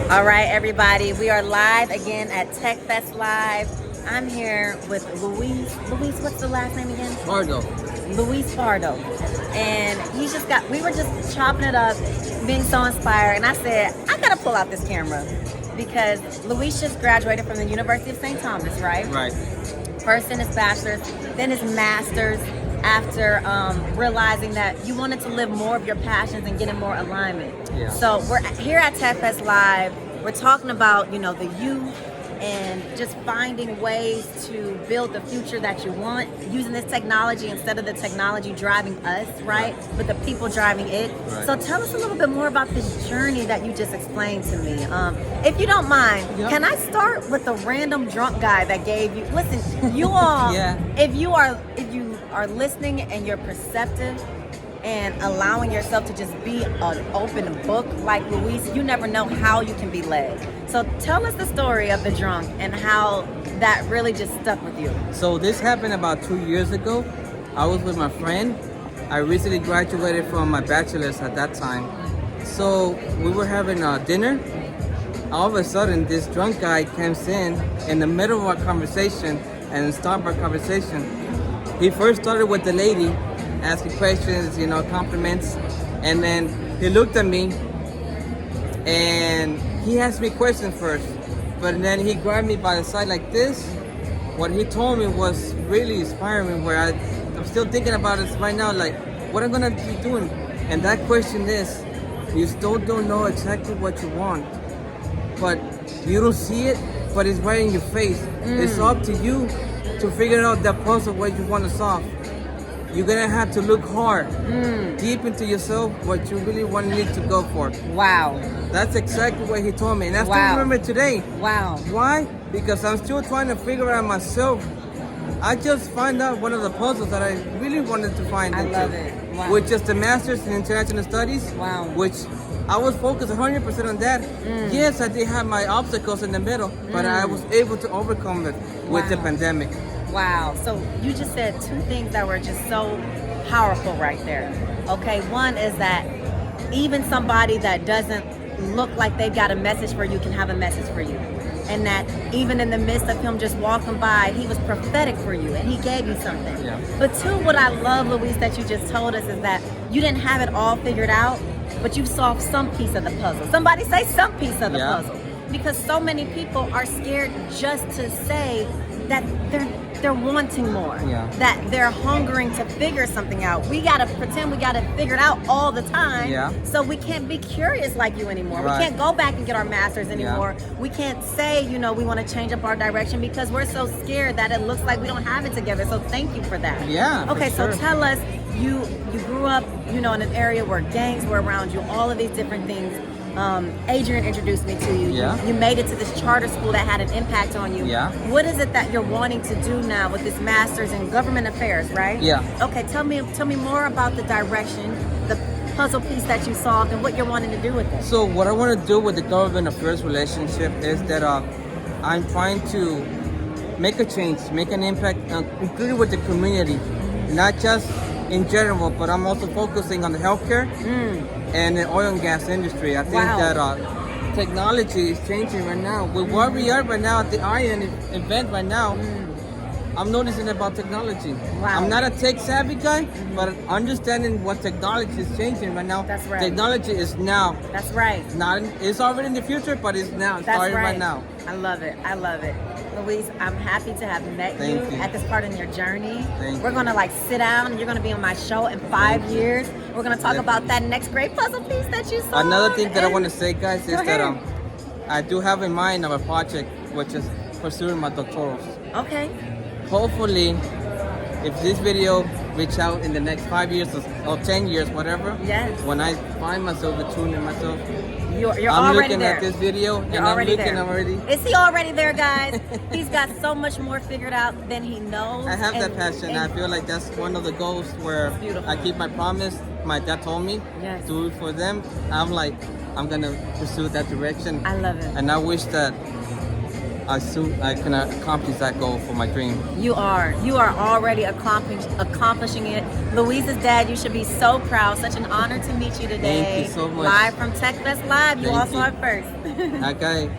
All right, everybody, we are live again at Tech Fest Live. I'm here with Luis. Luis, what's the last name again? Pardo. Luis Pardo. And we were just chopping it up, being so inspired. And I said, I gotta pull out this camera because Luis just graduated from the University of St. Thomas, right? Right. First in his bachelor's, then his master's, after realizing that you wanted to live more of your passions and get in more alignment. Yeah. So we're here at Tech Fest Live. We're talking about, the youth and just finding ways to build the future that you want, using this technology instead of the technology driving us, right? But the people driving it. Right. So tell us a little bit more about this journey that you just explained to me. If you don't mind, Yep. can I start with the random drunk guy that gave you, listen, you all, Yeah. if you are listening and you're perceptive and allowing yourself to just be an open book like Luis, you never know how you can be led. So tell us the story of the drunk and how that really just stuck with you. So this happened about 2 years ago. I was with my friend. I recently graduated from my bachelor's at that time. So we were having dinner. All of a sudden, this drunk guy comes in the middle of our conversation and stopped our conversation. He first started with the lady, asking questions, compliments, and then he looked at me and he asked me questions first, but then he grabbed me by the side like this. What he told me was really inspiring, where I'm still thinking about it right now, like what I'm gonna be doing. And that question is, you still don't know exactly what you want, but you don't see it, but it's right in your face. It's up to you to figure out that puzzle what you want to solve. You're gonna have to look hard, deep into yourself, what you really want need to go for. Wow. That's exactly what he told me, and I still Wow. remember today. Wow. Why? Because I'm still trying to figure out myself. I just find out one of the puzzles that I really wanted to find I into, love it. Wow. which is the Master's in International Studies. Wow. Which I was focused 100% on that. Yes, I did have my obstacles in the middle, but I was able to overcome it with the Wow. pandemic. Wow. So you just said two things that were just so powerful right there. Okay, one is that even somebody that doesn't look like they've got a message for you can have a message for you. And that even in the midst of him just walking by, he was prophetic for you and he gave you something. Yeah. But two, what I love, Luis, that you just told us is that you didn't have it all figured out, but you solved some piece of the puzzle. Somebody say some piece of the Yeah. puzzle. Because so many people are scared just to say that they're wanting more, Yeah. that they're hungering to figure something out. We gotta pretend we gotta figure it out all the time, Yeah. so we can't be curious like you anymore. Right. We can't go back and get our masters anymore. We can't say, we want to change up our direction because we're so scared that it looks like we don't have it together. So thank you for that. Yeah, for Okay, sure. so tell us, you grew up, in an area where gangs were around you, all of these different things. Adrian introduced me to you. Yeah. You made it to this charter school that had an impact on you. Yeah. What is it that you're wanting to do now with this master's in government affairs, right? Yeah. Okay, tell me more about the direction, the puzzle piece that you solved, and what you're wanting to do with it. So what I want to do with the government affairs relationship is that I'm trying to make a change, make an impact, including with the community, not just in general, but I'm also focusing on the healthcare and the oil and gas industry. I think Wow. that technology is changing right now. With where we are right now at the ION event right now, I'm noticing about technology. Wow. I'm not a tech savvy guy, but understanding what technology is changing right now. That's right. Technology is now. That's right. It's already in the future, but it's now. It's That's starting right. right now. I love it. I love it. Luis, I'm happy to have met Thank you you. at this part in your journey. Thank We're you. gonna sit down and you're gonna be on my show in 5 Thank you. years. We're gonna talk Yeah. about that next great puzzle piece that you saw. Another thing that I want to say, guys, is Go that ahead. I do have in mind of a project which is pursuing my doctorals. Okay. Hopefully, if this video reach out in the next 5 years or 10 years, whatever, Yes. when I find myself tuning myself, You're I'm already looking there. at this video and You're I'm already looking there. already. Is he already there, guys? He's got so much more figured out than he knows. I have that and- passion. I and- feel like that's one of the goals where beautiful. I keep my promise. My dad told me, Yes. do it for them. I'm like, I'm gonna pursue that direction. I love it. And I wish that I can accomplish that goal for my dream. You are already accomplishing it. Louise's dad, you should be so proud. Such an honor to meet you today. Thank you so much. Live from Tech Fest Live. You Thank also you. are first. That guy